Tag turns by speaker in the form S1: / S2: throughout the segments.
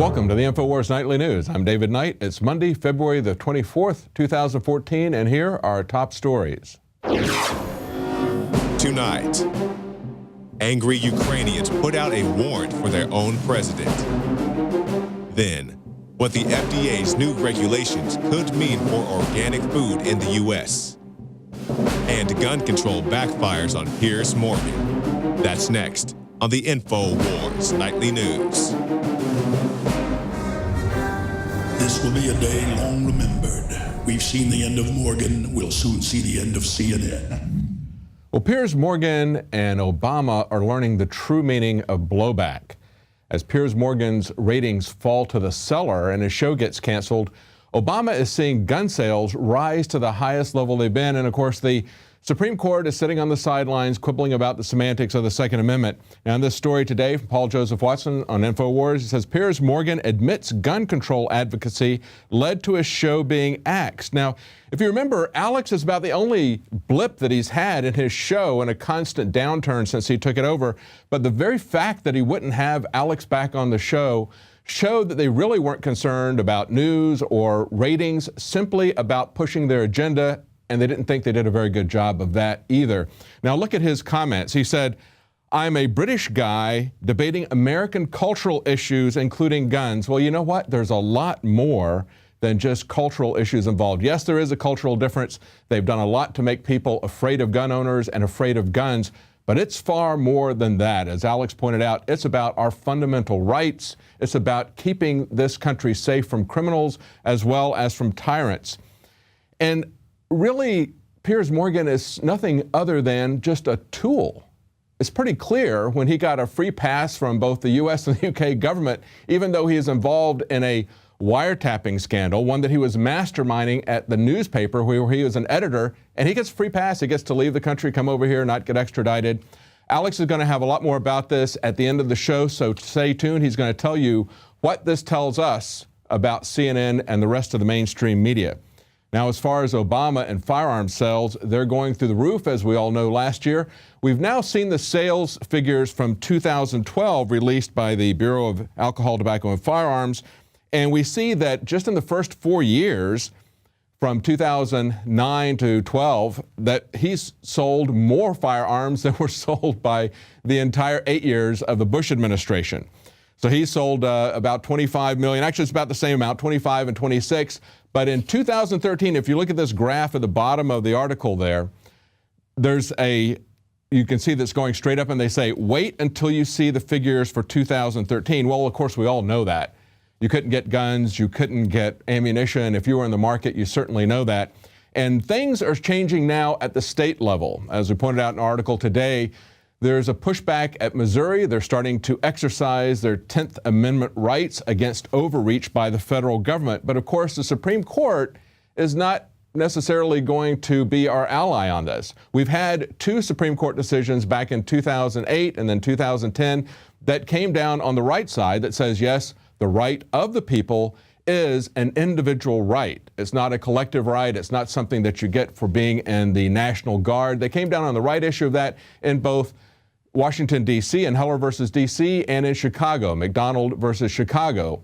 S1: Welcome to the Infowars Nightly News. I'm David Knight. It's Monday, February the 24th, 2014, and here are our top stories.
S2: Tonight, angry Ukrainians put out a warrant for their own president. Then, what the FDA's new regulations could mean for organic food in the U.S. And gun control backfires on Piers Morgan. That's next on the Infowars Nightly News.
S3: This will be a day long remembered. We've seen the end of Morgan. We'll soon see the end of CNN.
S1: Well, Piers Morgan and Obama are learning the true meaning of blowback. As Piers Morgan's ratings fall to the cellar and his show gets canceled, Obama is seeing gun sales rise to the highest level they've been. And of course, the Supreme Court is sitting on the sidelines quibbling about the semantics of the Second Amendment. Now, in this story today from Paul Joseph Watson on Infowars, it says Piers Morgan admits gun control advocacy led to his show being axed. Now, if you remember, Alex is about the only blip that he's had in his show in a constant downturn since he took it over. But the very fact that he wouldn't have Alex back on the show showed that they really weren't concerned about news or ratings, simply about pushing their agenda. And they didn't think they did a very good job of that either. Now look at his comments. He said, "I'm a British guy debating American cultural issues, including guns." Well, you know what? There's a lot more than just cultural issues involved. Yes, there is a cultural difference. They've done a lot to make people afraid of gun owners and afraid of guns, but it's far more than that. As Alex pointed out, it's about our fundamental rights. It's about keeping this country safe from criminals as well as from tyrants. And really, Piers Morgan is nothing other than just a tool. It's pretty clear when he got a free pass from both the U.S. and the U.K. government, even though he is involved in a wiretapping scandal, one that he was masterminding at the newspaper where he was an editor, and he gets a free pass. He gets to leave the country, come over here, not get extradited. Alex is going to have a lot more about this at the end of the show, so stay tuned. He's going to tell you what this tells us about CNN and the rest of the mainstream media. Now, as far as Obama and firearms sales, they're going through the roof, as we all know last year. We've now seen the sales figures from 2012 released by the Bureau of Alcohol, Tobacco, and Firearms. And we see that just in the first 4 years, from 2009 to 12, that he's sold more firearms than were sold by the entire 8 years of the Bush administration. So he sold about 25 million. Actually, it's about the same amount, 25 and 26. But in 2013, if you look at this graph at the bottom of the article there, you can see that's going straight up, and they say, wait until you see the figures for 2013. Well, of course, we all know that. You couldn't get guns, you couldn't get ammunition. If you were in the market, you certainly know that. And things are changing now at the state level. As we pointed out in an article today, there's a pushback at Missouri. They're starting to exercise their 10th Amendment rights against overreach by the federal government. But of course, the Supreme Court is not necessarily going to be our ally on this. We've had two Supreme Court decisions back in 2008 and then 2010 that came down on the right side that says, yes, the right of the people is an individual right. It's not a collective right. It's not something that you get for being in the National Guard. They came down on the right issue of that in both Washington, D.C. and Heller versus D.C. and in Chicago, McDonald versus Chicago.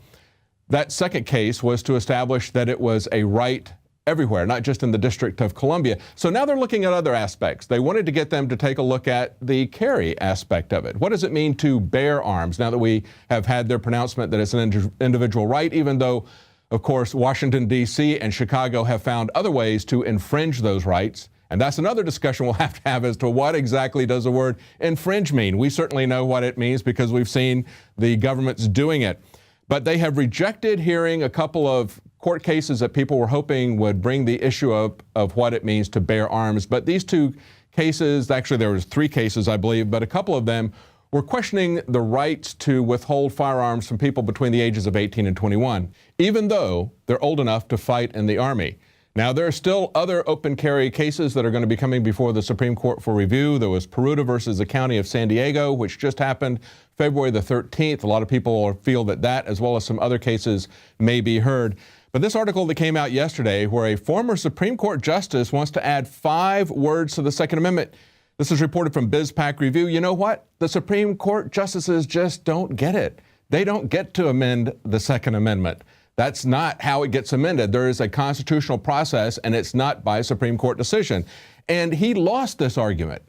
S1: That second case was to establish that it was a right everywhere, not just in the District of Columbia. So now they're looking at other aspects. They wanted to get them to take a look at the carry aspect of it. What does it mean to bear arms now that we have had their pronouncement that it's an individual right, even though, of course, Washington, D.C. and Chicago have found other ways to infringe those rights. And that's another discussion we'll have to have as to what exactly does the word infringe mean. We certainly know what it means because we've seen the governments doing it. But they have rejected hearing a couple of court cases that people were hoping would bring the issue up of what it means to bear arms. But these two cases, actually there was 3 cases, I believe, but a couple of them were questioning the rights to withhold firearms from people between the ages of 18 and 21, even though they're old enough to fight in the Army. Now, there are still other open carry cases that are going to be coming before the Supreme Court for review. There was Peruta versus the County of San Diego, which just happened February the 13th. A lot of people feel that that, as well as some other cases, may be heard. But this article that came out yesterday, where a former Supreme Court justice wants to add 5 words to the Second Amendment. This is reported from BizPac Review. You know what? The Supreme Court justices just don't get it. They don't get to amend the Second Amendment. That's not how it gets amended. There is a constitutional process, and it's not by a Supreme Court decision. And he lost this argument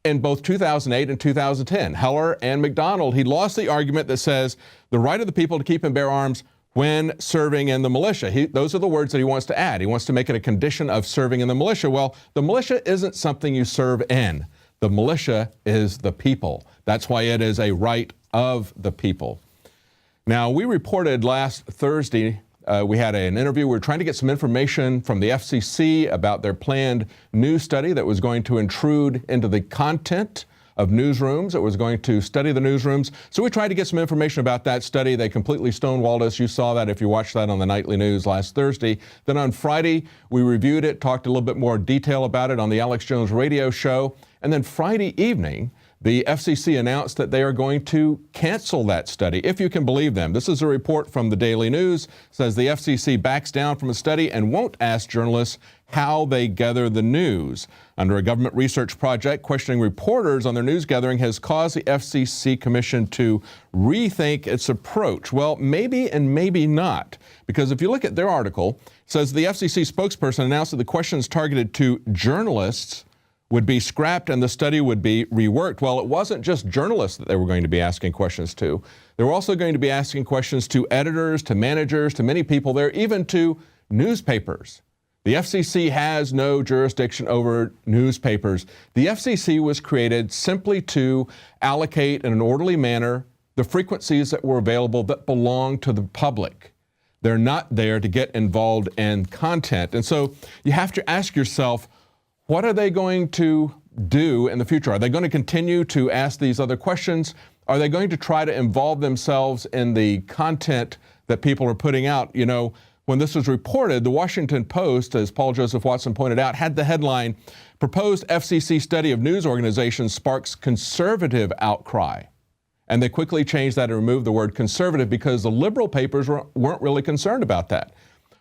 S1: in both 2008 and 2010. Heller and McDonald, he lost the argument that says the right of the people to keep and bear arms when serving in the militia. Those are the words that he wants to add. He wants to make it a condition of serving in the militia. Well, the militia isn't something you serve in. The militia is the people. That's why it is a right of the people. Now, we reported last Thursday, we had an interview. We were trying to get some information from the FCC about their planned news study that was going to intrude into the content of newsrooms. It was going to study the newsrooms. So we tried to get some information about that study. They completely stonewalled us. You saw that if you watched that on the nightly news last Thursday. Then on Friday, we reviewed it, talked a little bit more detail about it on the Alex Jones radio show. And then Friday evening, the FCC announced that they are going to cancel that study, if you can believe them. This is a report from the Daily News. It says the FCC backs down from a study and won't ask journalists how they gather the news. Under a government research project, questioning reporters on their news gathering has caused the FCC Commission to rethink its approach. Well, maybe and maybe not, because if you look at their article, it says the FCC spokesperson announced that the questions targeted to journalists would be scrapped and the study would be reworked. Well, it wasn't just journalists that they were going to be asking questions to. They were also going to be asking questions to editors, to managers, to many people there, even to newspapers. The FCC has no jurisdiction over newspapers. The FCC was created simply to allocate in an orderly manner the frequencies that were available that belong to the public. They're not there to get involved in content. And so you have to ask yourself, what are they going to do in the future? Are they going to continue to ask these other questions? Are they going to try to involve themselves in the content that people are putting out? You know, when this was reported, the Washington Post, as Paul Joseph Watson pointed out, had the headline, "Proposed FCC study of news organizations sparks conservative outcry." And they quickly changed that and removed the word conservative because the liberal papers weren't really concerned about that.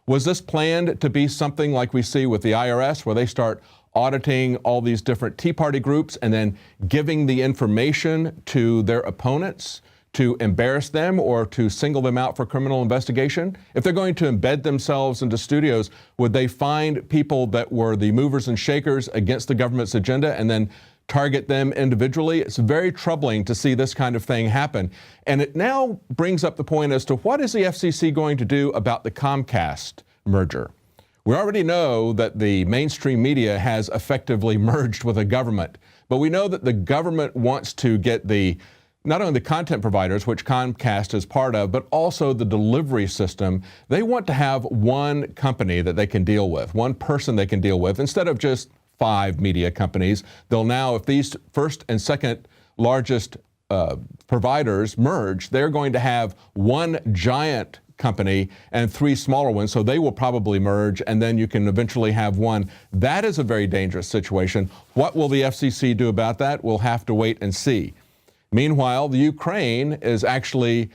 S1: Was this planned to be something like we see with the IRS, where they start auditing all these different Tea Party groups and then giving the information to their opponents to embarrass them or to single them out for criminal investigation? If they're going to embed themselves into studios, would they find people that were the movers and shakers against the government's agenda and then target them individually? It's very troubling to see this kind of thing happen. And it now brings up the point as to what is the FCC going to do about the Comcast merger? We already know that the mainstream media has effectively merged with the government, but we know that the government wants to get not only the content providers, which Comcast is part of, but also the delivery system. They want to have one company that they can deal with, one person they can deal with, instead of just 5 media companies. They'll now, if these first and second largest providers merge, they're going to have one giant company and 3 smaller ones, so they will probably merge, and then you can eventually have one. That is a very dangerous situation. What will the FCC do about that? We'll have to wait and see. Meanwhile, the Ukraine is actually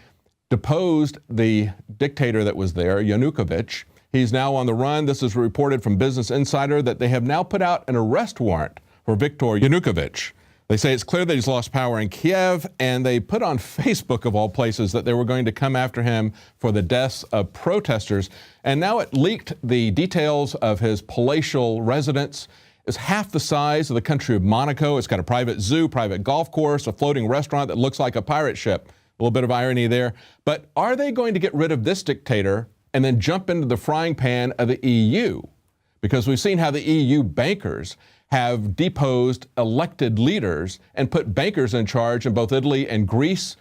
S1: deposed the dictator that was there, Yanukovych. He's now on the run. This is reported from Business Insider that they have now put out an arrest warrant for Viktor Yanukovych. They say it's clear that he's lost power in Kiev, and they put on Facebook, of all places, that they were going to come after him for the deaths of protesters. And now it leaked the details of his palatial residence. It's half the size of the country of Monaco. It's got a private zoo, private golf course, a floating restaurant that looks like a pirate ship. A little bit of irony there. But are they going to get rid of this dictator and then jump into the frying pan of the EU? Because we've seen how the EU bankers have deposed elected leaders and put bankers in charge in both Italy and Greece.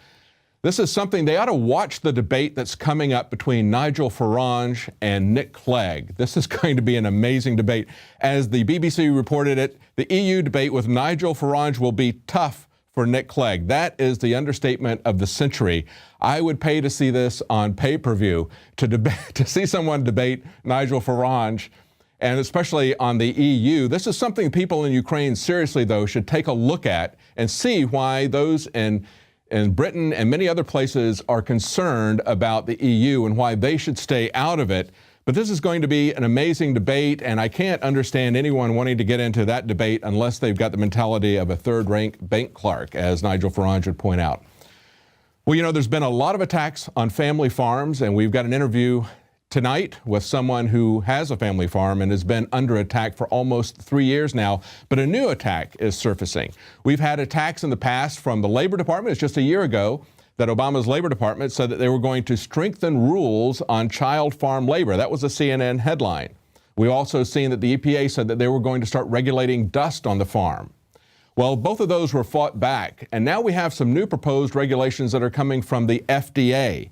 S1: This is something they ought to watch the debate that's coming up between Nigel Farage and Nick Clegg. This is going to be an amazing debate. As the BBC reported it, the EU debate with Nigel Farage will be tough for Nick Clegg. That is the understatement of the century. I would pay to see this on pay-per-view, to see someone debate Nigel Farage, and especially on the EU. This is something people in Ukraine seriously, though, should take a look at and see why those in Britain and many other places are concerned about the EU and why they should stay out of it. But this is going to be an amazing debate, and I can't understand anyone wanting to get into that debate unless they've got the mentality of a third-rank bank clerk, as Nigel Farage would point out. Well, you know, there's been a lot of attacks on family farms, and we've got an interview tonight with someone who has a family farm and has been under attack for almost 3 years now, but a new attack is surfacing. We've had attacks in the past from the Labor Department. It's just a year ago that Obama's Labor Department said that they were going to strengthen rules on child farm labor. That was a CNN headline. We also seen that the EPA said that they were going to start regulating dust on the farm. Well, both of those were fought back, and now we have some new proposed regulations that are coming from the FDA.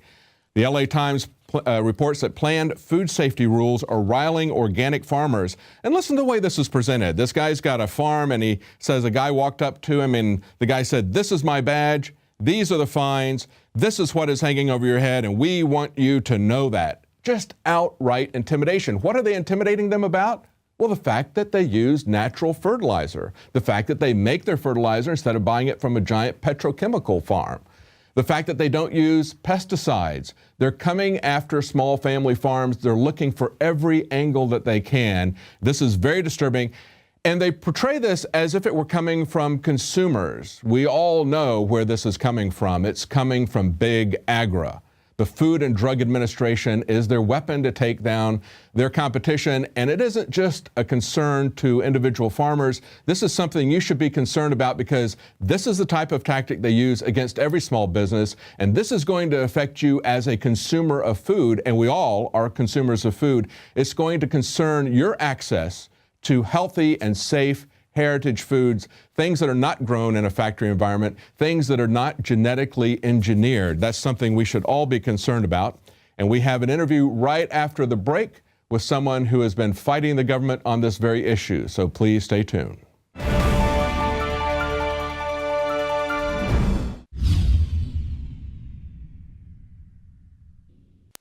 S1: The LA Times reports that planned food safety rules are riling organic farmers. And listen to the way this is presented. This guy's got a farm, and he says a guy walked up to him, and the guy said, "This is my badge. These are the fines. This is what is hanging over your head, and we want you to know that." Just outright intimidation. What are they intimidating them about? Well, the fact that they use natural fertilizer, the fact that they make their fertilizer instead of buying it from a giant petrochemical farm, the fact that they don't use pesticides. They're coming after small family farms. They're looking for every angle that they can. This is very disturbing. And they portray this as if it were coming from consumers. We all know where this is coming from. It's coming from big agri. The Food and Drug Administration is their weapon to take down their competition, and it isn't just a concern to individual farmers. This is something you should be concerned about because this is the type of tactic they use against every small business, and this is going to affect you as a consumer of food, and we all are consumers of food. It's going to concern your access to healthy and safe heritage foods, things that are not grown in a factory environment, things that are not genetically engineered. That's something we should all be concerned about. And we have an interview right after the break with someone who has been fighting the government on this very issue. So please stay tuned.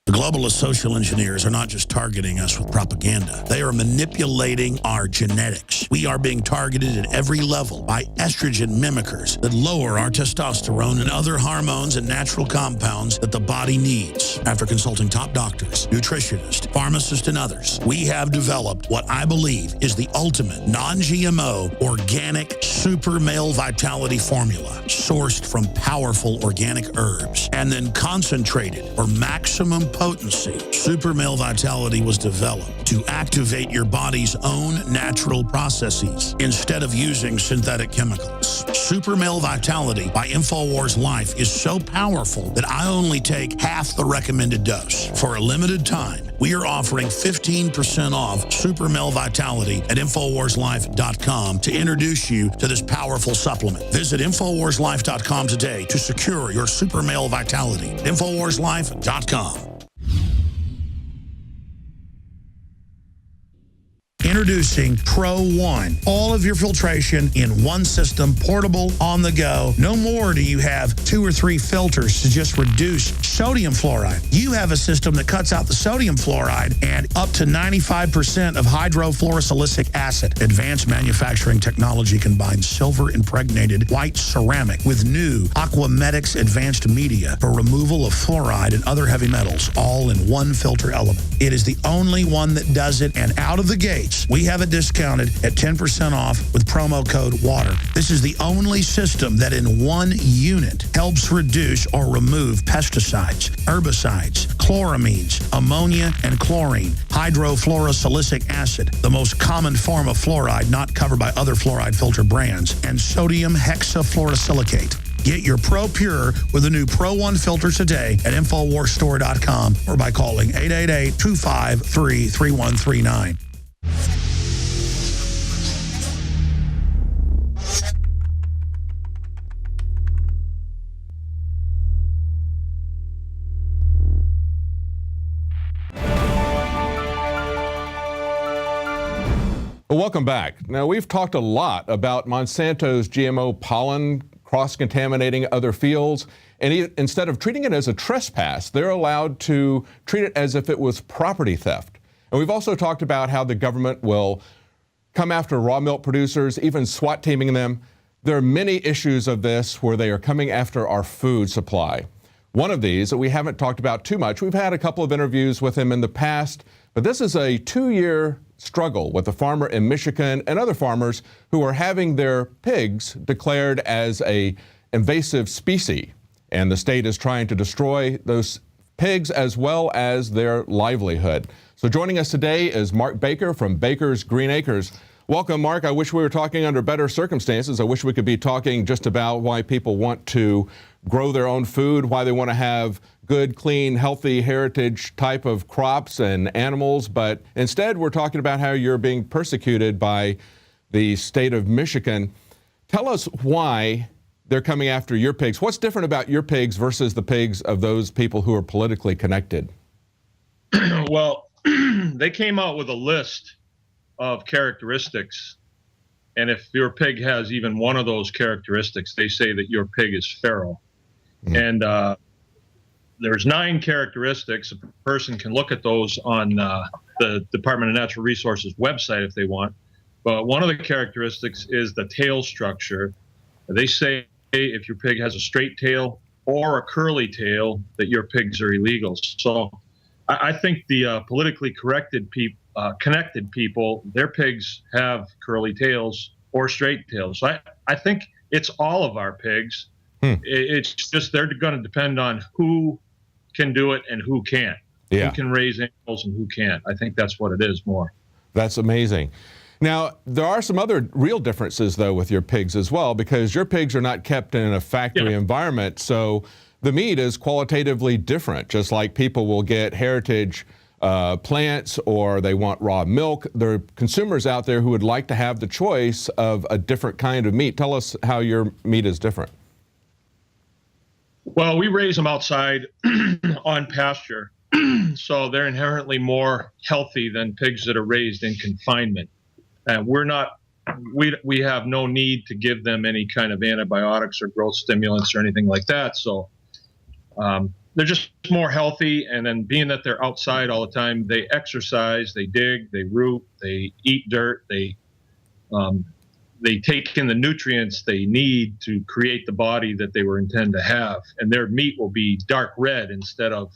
S3: The globalist social engineers are not just targeting us with propaganda. They are manipulating our genetics. We are being targeted at every level by estrogen mimickers that lower our testosterone and other hormones and natural compounds that the body needs. After consulting top doctors, nutritionists, pharmacists, and others, we have developed what I believe is the ultimate non-GMO organic super male vitality formula sourced from powerful organic herbs and then concentrated for maximum potency. Super Male Vitality was developed to activate your body's own natural processes instead of using synthetic chemicals. Super Male Vitality by Infowars Life is so powerful that I only take half the recommended dose. For a limited time, we are offering 15% off Super Male Vitality at InfoWarsLife.com to introduce you to this powerful supplement. Visit InfoWarsLife.com today to secure your Super Male Vitality. InfoWarsLife.com. Introducing Pro One. All of your filtration in one system, portable, on the go. No more do you have 2 or 3 filters to just reduce sodium fluoride. You have a system that cuts out the sodium fluoride and up to 95% of hydrofluorosilicic acid. Advanced manufacturing technology combines silver-impregnated white ceramic with new Aquamedics advanced media for removal of fluoride and other heavy metals, all in one filter element. It is the only one that does it, and out of the gates, we have it discounted at 10% off with promo code WATER. This is the only system that in one unit helps reduce or remove pesticides, herbicides, chloramines, ammonia, and chlorine, hydrofluorosilicic acid, the most common form of fluoride not covered by other fluoride filter brands, and sodium hexafluorosilicate. Get your Pro Pure with the new Pro One filter today at InfoWarsStore.com or by calling 888-253-3139.
S1: Well, welcome back. Now, we've talked a lot about Monsanto's GMO pollen cross-contaminating other fields, and instead of treating it as a trespass, they're allowed to treat it as if it was property theft. And we've also talked about how the government will come after raw milk producers, even SWAT teaming them. There are many issues of this where they are coming after our food supply. One of these that we haven't talked about too much, we've had a couple of interviews with him in the past, but this is a 2-year struggle with a farmer in Michigan and other farmers who are having their pigs declared as an invasive species. and the state is trying to destroy those pigs as well as their livelihood. So joining us today is Mark Baker from Baker's Green Acres. Welcome, Mark. I wish we were talking under better circumstances. I wish we could be talking just about why people want to grow their own food, why they want to have good, clean, healthy heritage type of crops and animals. But instead, we're talking about how you're being persecuted by the state of Michigan. Tell us why they're coming after your pigs. What's different about your pigs versus the pigs of those people who are politically connected?
S4: Well, they came out with a list of characteristics, and if your pig has even one of those characteristics, they say that your pig is feral. And there's 9 characteristics. A person can look at those on the Department of Natural Resources website if they want. But one of the characteristics is the tail structure. They say if your pig has a straight tail or a curly tail, that your pigs are illegal. So I think the politically connected people, their pigs have curly tails or straight tails. So I think it's all of our pigs. It's just they're going to depend on who can do it and who can't.
S1: Yeah.
S4: Who can raise animals and who can't. I think that's what it is more.
S1: That's amazing. Now, there are some other real differences, though, with your pigs as well, because your pigs are not kept in a factory environment. So the meat is qualitatively different, just like people will get heritage plants or they want raw milk. There are consumers out there who would like to have the choice of a different kind of meat. Tell us how your meat is different.
S4: Well, we raise them outside on pasture, so they're inherently more healthy than pigs that are raised in confinement. And we have no need to give them any kind of antibiotics or growth stimulants or anything like that. So they're just more healthy. And then being that they're outside all the time, they exercise, they dig, they root, they eat dirt, they take in the nutrients they need to create the body that they were intended to have. And their meat will be dark red instead of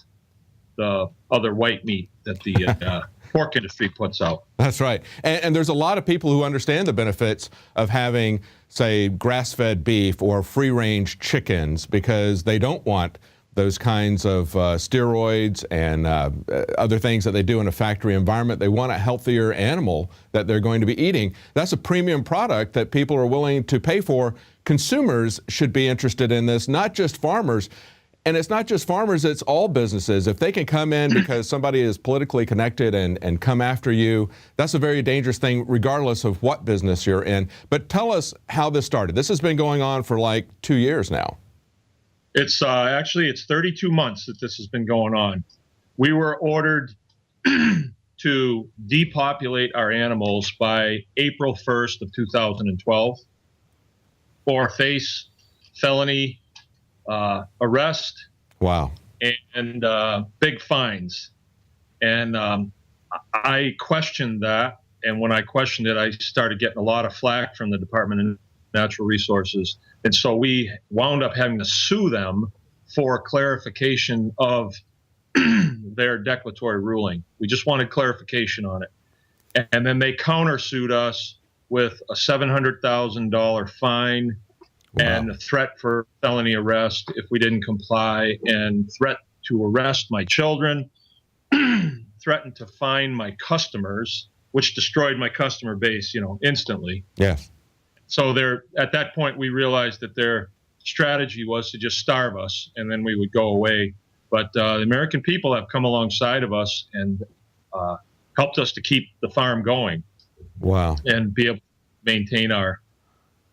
S4: the other white meat that the pork industry puts out.
S1: That's right. And there's a lot of people who understand the benefits of having, say, grass-fed beef or free-range chickens because they don't want those kinds of steroids and other things that they do in a factory environment. They want a healthier animal that they're going to be eating. That's a premium product that people are willing to pay for. Consumers should be interested in this, not just farmers. And it's not just farmers, it's all businesses. If they can come in because somebody is politically connected and come after you, that's a very dangerous thing regardless of what business you're in. But tell us how this started. This has been going on for like 2 years now.
S4: It's actually, it's 32 months that this has been going on. We were ordered to depopulate our animals by April 1st of 2012 or face felony arrest.
S1: Wow.
S4: And big fines. And I questioned that. And when I questioned it, I started getting a lot of flack from the Department of Natural Resources. And so we wound up having to sue them for clarification of their declaratory ruling. We just wanted clarification on it. And then they countersued us with a $700,000 fine. Wow. And a threat for felony arrest if we didn't comply, and threat to arrest my children, threatened to fine my customers, which destroyed my customer base, instantly.
S1: Yes.
S4: So at that point, we realized that their strategy was to just starve us, and then we would go away. But the American people have come alongside of us and helped us to keep the farm going.
S1: Wow.
S4: And be able to maintain our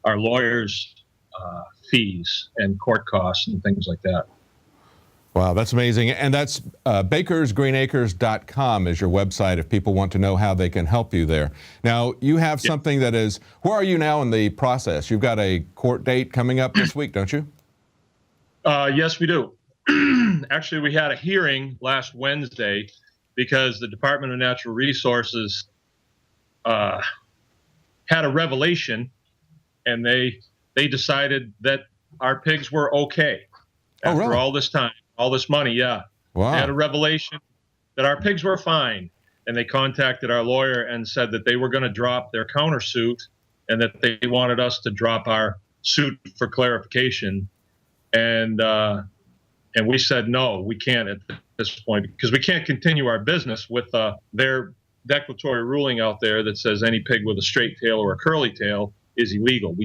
S4: lawyers' fees and court costs and things like that.
S1: Wow, that's amazing. And that's bakersgreenacres.com is your website if people want to know how they can help you there. Now, you have something that is, where are you now in the process? You've got a court date coming up this week, don't you?
S4: Yes, we do. Actually, we had a hearing last Wednesday because the Department of Natural Resources had a revelation, and they decided that our pigs were okay after all this time, all this money. Yeah. Wow. They had a revelation that our pigs were fine. And they contacted our lawyer and said that they were going to drop their countersuit and that they wanted us to drop our suit for clarification. And And we said, no, we can't at this point, because we can't continue our business with their declaratory ruling out there that says any pig with a straight tail or a curly tail is illegal.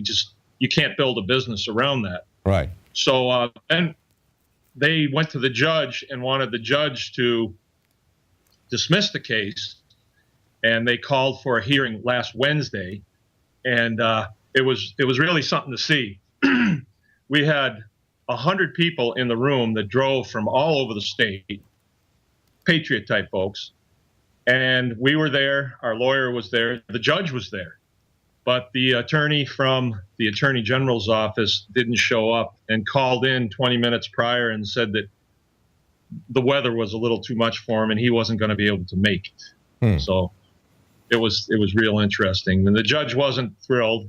S4: You can't build a business around that.
S1: Right.
S4: So then they went to the judge and wanted the judge to dismiss the case. And they called for a hearing last Wednesday. And it was really something to see. We had 100 people in the room that drove from all over the state, patriot type folks. And we were there, our lawyer was there, the judge was there. But the attorney from the Attorney General's office didn't show up and called in 20 minutes prior and said that the weather was a little too much for him and he wasn't going to be able to make it. So it was real interesting. And the judge wasn't thrilled.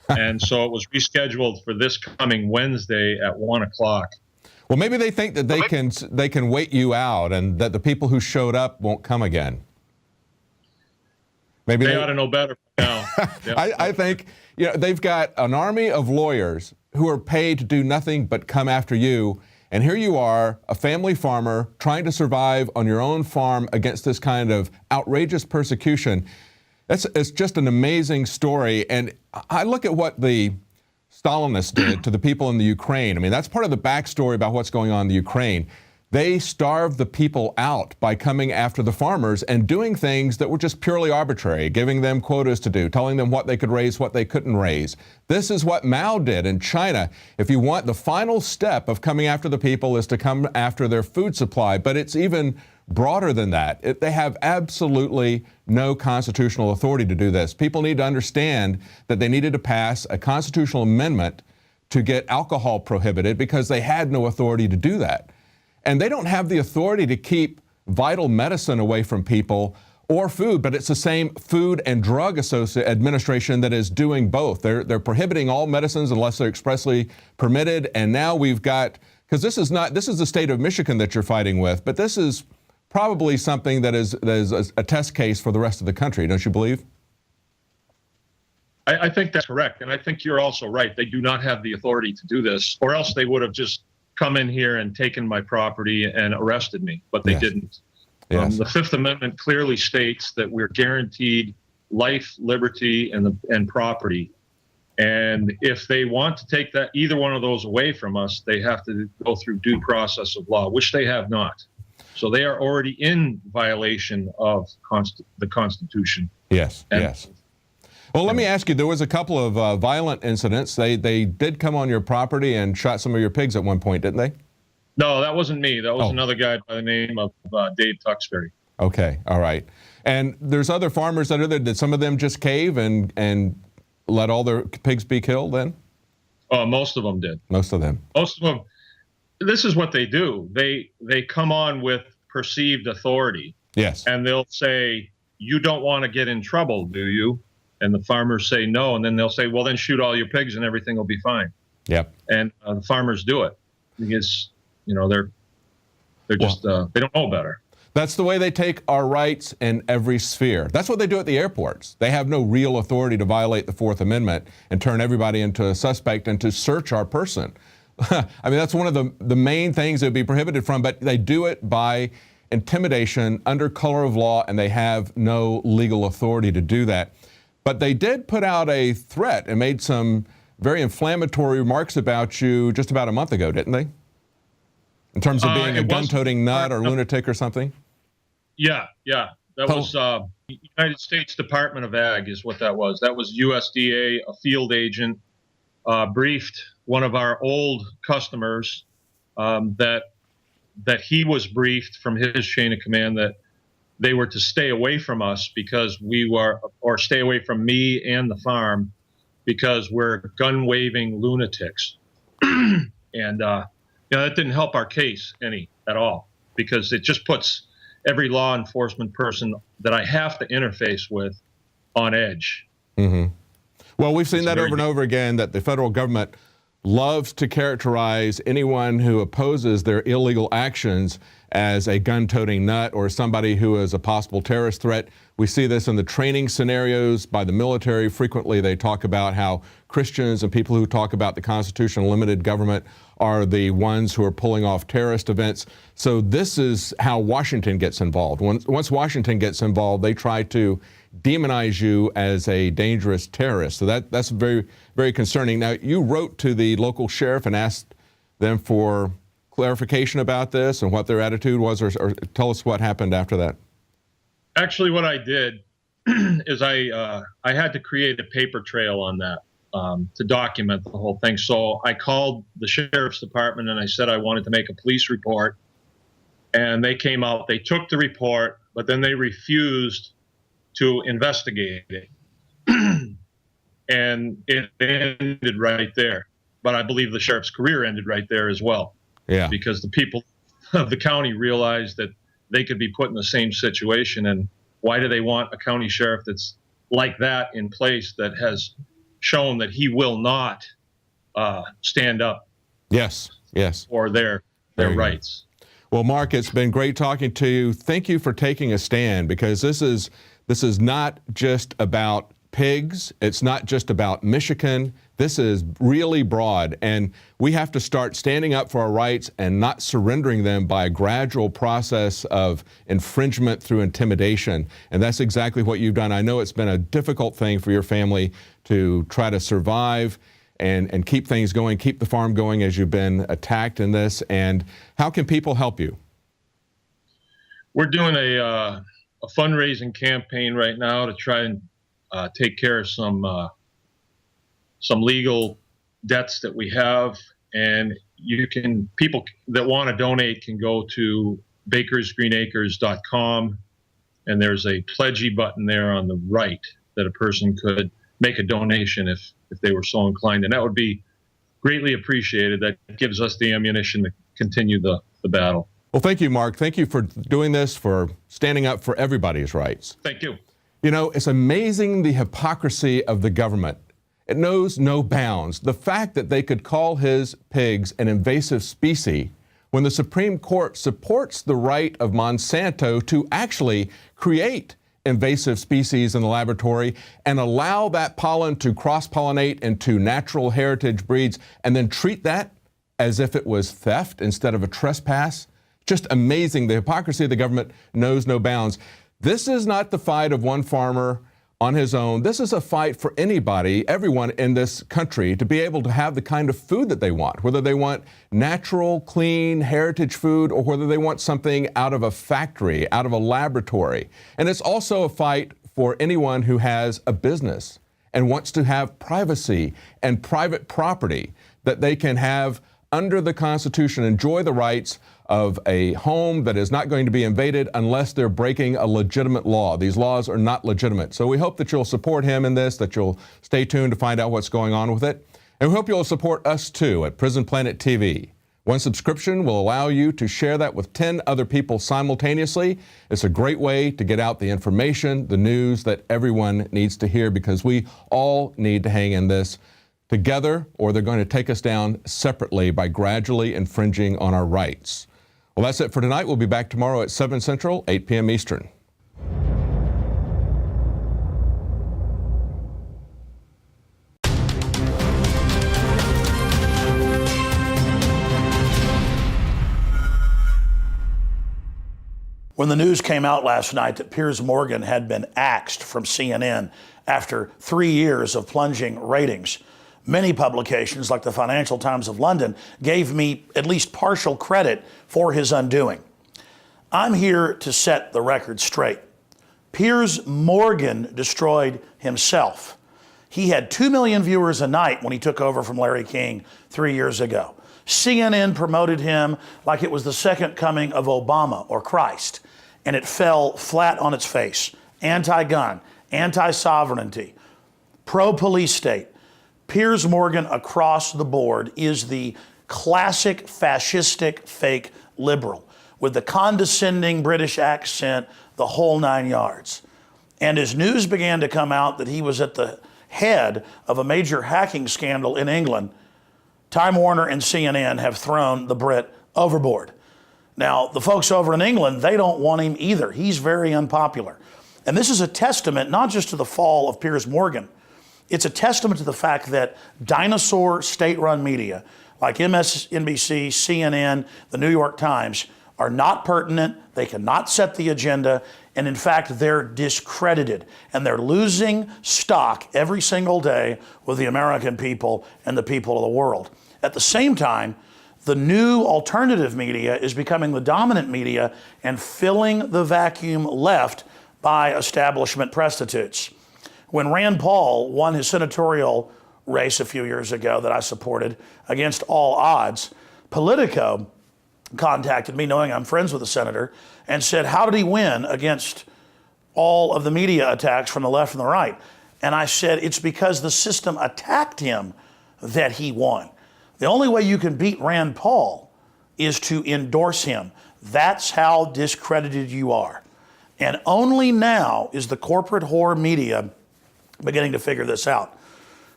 S4: And so it was rescheduled for this coming Wednesday at 1 o'clock.
S1: Well, maybe they think that they can wait you out and that the people who showed up won't come again. Maybe
S4: they ought to know better now.
S1: I think they've got an army of lawyers who are paid to do nothing but come after you. And here you are, a family farmer trying to survive on your own farm against this kind of outrageous persecution. It's just an amazing story. And I look at what the Stalinists did to the people in the Ukraine. I mean, that's part of the backstory about what's going on in the Ukraine. They starved the people out by coming after the farmers and doing things that were just purely arbitrary, giving them quotas to do, telling them what they could raise, what they couldn't raise. This is what Mao did in China. If you want, the final step of coming after the people is to come after their food supply, but it's even broader than that. They have absolutely no constitutional authority to do this. People need to understand that they needed to pass a constitutional amendment to get alcohol prohibited because they had no authority to do that. And they don't have the authority to keep vital medicine away from people or food, but it's the same Food and Drug Administration that is doing both. They're prohibiting all medicines unless they're expressly permitted. And now we've got, because this is the state of Michigan that you're fighting with, but this is probably something that is a test case for the rest of the country, don't you believe?
S4: I think that's correct. And I think you're also right. They do not have the authority to do this, or else they would have just come in here and taken my property and arrested me, but they didn't.
S1: Yes.
S4: The Fifth Amendment clearly states that we're guaranteed life, liberty, and property. And if they want to take either one of those away from us, they have to go through due process of law, which they have not. So they are already in violation of the Constitution.
S1: Yes, yes. Well, let me ask you, there was a couple of violent incidents. They did come on your property and shot some of your pigs at one point, didn't they?
S4: No, that wasn't me. That was another guy by the name of Dave Tuxbury.
S1: Okay, all right. And there's other farmers that are there. Did some of them just cave and let all their pigs be killed then?
S4: Most of them did.
S1: Most of them.
S4: Most of them. This is what they do. They come on with perceived authority.
S1: Yes.
S4: And they'll say, you don't want to get in trouble, do you? And the farmers say no, and then they'll say, well, then shoot all your pigs and everything will be fine.
S1: Yep.
S4: And the farmers do it because, they're just, they don't know better.
S1: That's the way they take our rights in every sphere. That's what they do at the airports. They have no real authority to violate the Fourth Amendment and turn everybody into a suspect and to search our person. I mean, that's one of the main things that would be prohibited from, but they do it by intimidation under color of law, and they have no legal authority to do that. But they did put out a threat and made some very inflammatory remarks about you just about a month ago, didn't they? In terms of being a gun-toting nut or lunatic or something?
S4: Yeah. That was United States Department of Ag is what that was. That was USDA, a field agent, briefed one of our old customers that he was briefed from his chain of command that they were to stay away from us because or stay away from me and the farm because we're gun-waving lunatics. And that didn't help our case any at all because it just puts every law enforcement person that I have to interface with on edge.
S1: Mm-hmm. Well, we've seen that over and over again, that the federal government loves to characterize anyone who opposes their illegal actions as a gun-toting nut or somebody who is a possible terrorist threat. We see this in the training scenarios by the military. Frequently, they talk about how Christians and people who talk about the Constitution and limited government are the ones who are pulling off terrorist events. So this is how Washington gets involved. Once Washington gets involved, they try to demonize you as a dangerous terrorist. So that's very, very concerning. Now, you wrote to the local sheriff and asked them for clarification about this and what their attitude was, or tell us what happened after that.
S4: Actually, what I did is I had to create a paper trail on that to document the whole thing. So I called the sheriff's department and I said I wanted to make a police report. And they came out, they took the report, but then they refused to investigate it. And it ended right there. But I believe the sheriff's career ended right there as well.
S1: Yeah.
S4: Because the people of the county realized that they could be put in the same situation. And why do they want a county sheriff that's like that in place that has shown that he will not stand up
S1: Yes.
S4: for their rights?
S1: Well, Mark, it's been great talking to you. Thank you for taking a stand, because this is not just about pigs. It's not just about Michigan. This is really broad, and we have to start standing up for our rights and not surrendering them by a gradual process of infringement through intimidation. And that's exactly what you've done. I know it's been a difficult thing for your family to try to survive and keep things going, keep the farm going as you've been attacked in this. And how can people help you?
S4: We're doing a fundraising campaign right now to try and take care of some legal debts that we have. And people that want to donate can go to bakersgreenacres.com, and there's a pledgey button there on the right that a person could make a donation if they were so inclined. And that would be greatly appreciated. That gives us the ammunition to continue the battle.
S1: Well, thank you, Mark. Thank you for doing this, for standing up for everybody's rights.
S4: Thank you.
S1: You know, it's amazing the hypocrisy of the government. It knows no bounds. The fact that they could call his pigs an invasive species when the Supreme Court supports the right of Monsanto to actually create invasive species in the laboratory and allow that pollen to cross-pollinate into natural heritage breeds and then treat that as if it was theft instead of a trespass. Just amazing. The hypocrisy of the government knows no bounds. This is not the fight of one farmer on his own. This is a fight for anybody, everyone in this country, to be able to have the kind of food that they want, whether they want natural, clean, heritage food, or whether they want something out of a factory, out of a laboratory. And it's also a fight for anyone who has a business and wants to have privacy and private property that they can have under the Constitution, enjoy the rights of a home that is not going to be invaded unless they're breaking a legitimate law. These laws are not legitimate. So we hope that you'll support him in this, that you'll stay tuned to find out what's going on with it. And we hope you'll support us too at Prison Planet TV. One subscription will allow you to share that with 10 other people simultaneously. It's a great way to get out the information, the news that everyone needs to hear, because we all need to hang in this together, or they're going to take us down separately by gradually infringing on our rights. Well, that's it for tonight. We'll be back tomorrow at 7 Central, 8 p.m. Eastern.
S3: When the news came out last night that Piers Morgan had been axed from CNN after 3 years of plunging ratings, many publications, like the Financial Times of London, gave me at least partial credit for his undoing. I'm here to set the record straight. Piers Morgan destroyed himself. He had 2 million viewers a night when he took over from Larry King 3 years ago. CNN promoted him like it was the second coming of Obama or Christ, and it fell flat on its face. Anti-gun, anti-sovereignty, pro-police state. Piers Morgan across the board is the classic fascistic fake liberal with the condescending British accent, the whole 9 yards. And as news began to come out that he was at the head of a major hacking scandal in England, Time Warner and CNN have thrown the Brit overboard. Now, the folks over in England, they don't want him either. He's very unpopular. And this is a testament not just to the fall of Piers Morgan, it's a testament to the fact that dinosaur state-run media like MSNBC, CNN, the New York Times are not pertinent, they cannot set the agenda, and in fact, they're discredited. And they're losing stock every single day with the American people and the people of the world. At the same time, the new alternative media is becoming the dominant media and filling the vacuum left by establishment prostitutes. When Rand Paul won his senatorial race a few years ago that I supported against all odds, Politico contacted me, knowing I'm friends with the senator, and said, how did he win against all of the media attacks from the left and the right? And I said, it's because the system attacked him that he won. The only way you can beat Rand Paul is to endorse him. That's how discredited you are. And only now is the corporate whore media beginning to figure this out.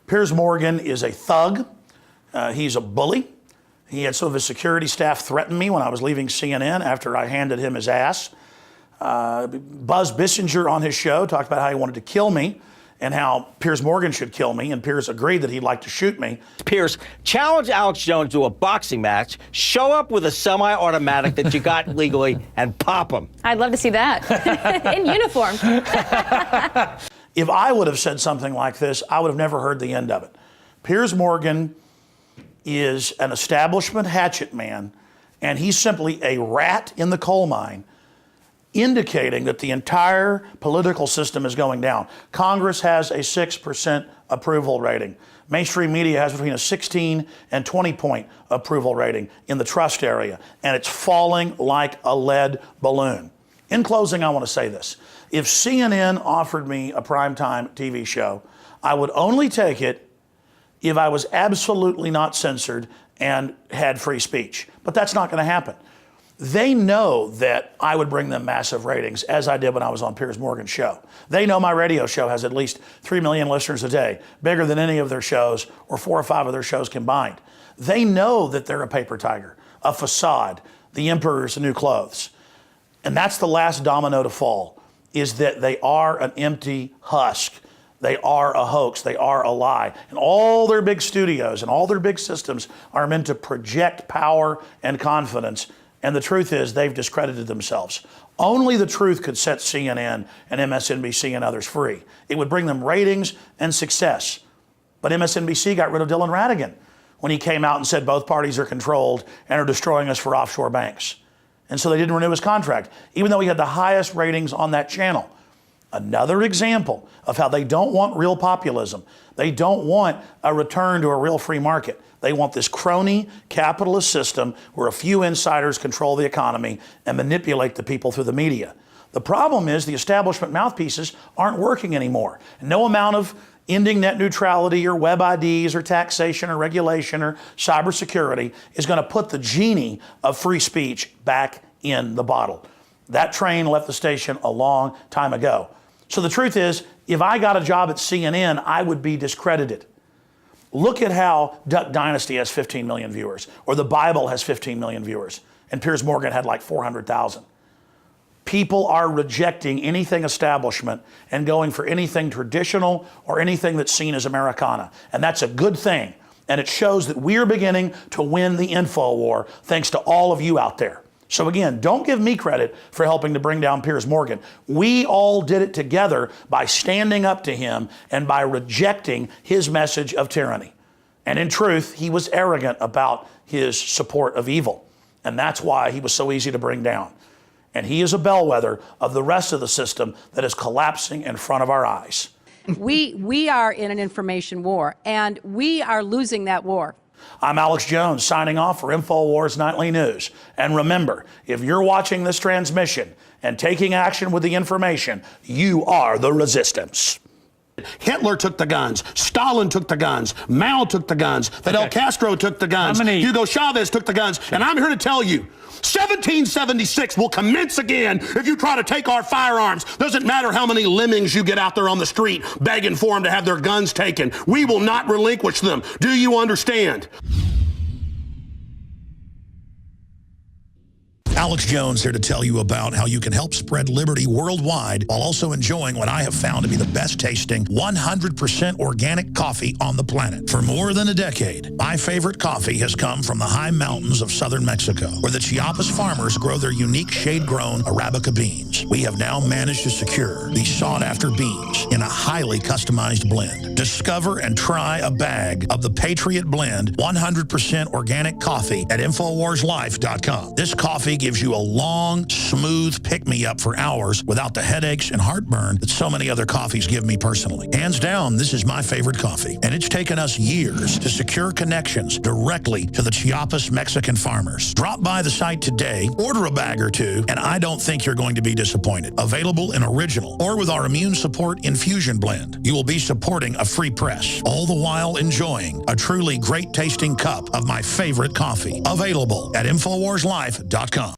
S3: Piers Morgan is a thug. He's a bully. He had some of his security staff threaten me when I was leaving CNN after I handed him his ass. Buzz Bissinger on his show talked about how he wanted to kill me and how Piers Morgan should kill me, and Piers agreed that he'd like to shoot me.
S5: Piers, challenge Alex Jones to a boxing match, show up with a semi-automatic that you got legally, and pop him.
S6: I'd love to see that. In uniform.
S3: If I would have said something like this, I would have never heard the end of it. Piers Morgan is an establishment hatchet man, and he's simply a rat in the coal mine, indicating that the entire political system is going down. Congress has a 6% approval rating. Mainstream media has between a 16 and 20 point approval rating in the trust area, and it's falling like a lead balloon. In closing, I want to say this. If CNN offered me a primetime TV show, I would only take it if I was absolutely not censored and had free speech. But that's not going to happen. They know that I would bring them massive ratings, as I did when I was on Piers Morgan's show. They know my radio show has at least 3 million listeners a day, bigger than any of their shows or 4 or 5 of their shows combined. They know that they're a paper tiger, a facade, the emperor's new clothes. And that's the last domino to fall, is that they are an empty husk. They are a hoax. They are a lie. And all their big studios and all their big systems are meant to project power and confidence. And the truth is, they've discredited themselves. Only the truth could set CNN and MSNBC and others free. It would bring them ratings and success. But MSNBC got rid of Dylan Ratigan when he came out and said both parties are controlled and are destroying us for offshore banks. And so they didn't renew his contract, even though he had the highest ratings on that channel. Another example of how they don't want real populism. They don't want a return to a real free market. They want this crony capitalist system where a few insiders control the economy and manipulate the people through the media. The problem is the establishment mouthpieces aren't working anymore. No amount of ending net neutrality or web IDs or taxation or regulation or cybersecurity is going to put the genie of free speech back in the bottle. That train left the station a long time ago. So the truth is, if I got a job at CNN, I would be discredited. Look at how Duck Dynasty has 15 million viewers, or The Bible has 15 million viewers, and Piers Morgan had like 400,000. People are rejecting anything establishment and going for anything traditional or anything that's seen as Americana. And that's a good thing. And it shows that we're beginning to win the info war thanks to all of you out there. So again, don't give me credit for helping to bring down Piers Morgan. We all did it together by standing up to him and by rejecting his message of tyranny. And in truth, he was arrogant about his support of evil. And that's why he was so easy to bring down. And he is a bellwether of the rest of the system that is collapsing in front of our eyes.
S7: We are in an information war, and we are losing that war.
S3: I'm Alex Jones signing off for Infowars Nightly News. And remember, if you're watching this transmission and taking action with the information, you are the resistance. Hitler took the guns. Stalin took the guns. Mao took the guns. Fidel Castro took the guns. Hugo Chavez took the guns. And I'm here to tell you, 1776 will commence again if you try to take our firearms. Doesn't matter how many lemmings you get out there on the street begging for them to have their guns taken. We will not relinquish them. Do you understand? Alex Jones here to tell you about how you can help spread liberty worldwide while also enjoying what I have found to be the best tasting 100% organic coffee on the planet. For more than a decade, my favorite coffee has come from the high mountains of southern Mexico, where the Chiapas farmers grow their unique shade-grown Arabica beans. We have now managed to secure these sought-after beans in a highly customized blend. Discover and try a bag of the Patriot Blend 100% organic coffee at InfoWarsLife.com. This coffee gives you a long, smooth pick-me-up for hours without the headaches and heartburn that so many other coffees give me personally. Hands down, this is my favorite coffee, and it's taken us years to secure connections directly to the Chiapas Mexican farmers. Drop by the site today, order a bag or two, and I don't think you're going to be disappointed. Available in original or with our immune support infusion blend. You will be supporting a free press, all the while enjoying a truly great tasting cup of my favorite coffee. Available at InfoWarsLife.com.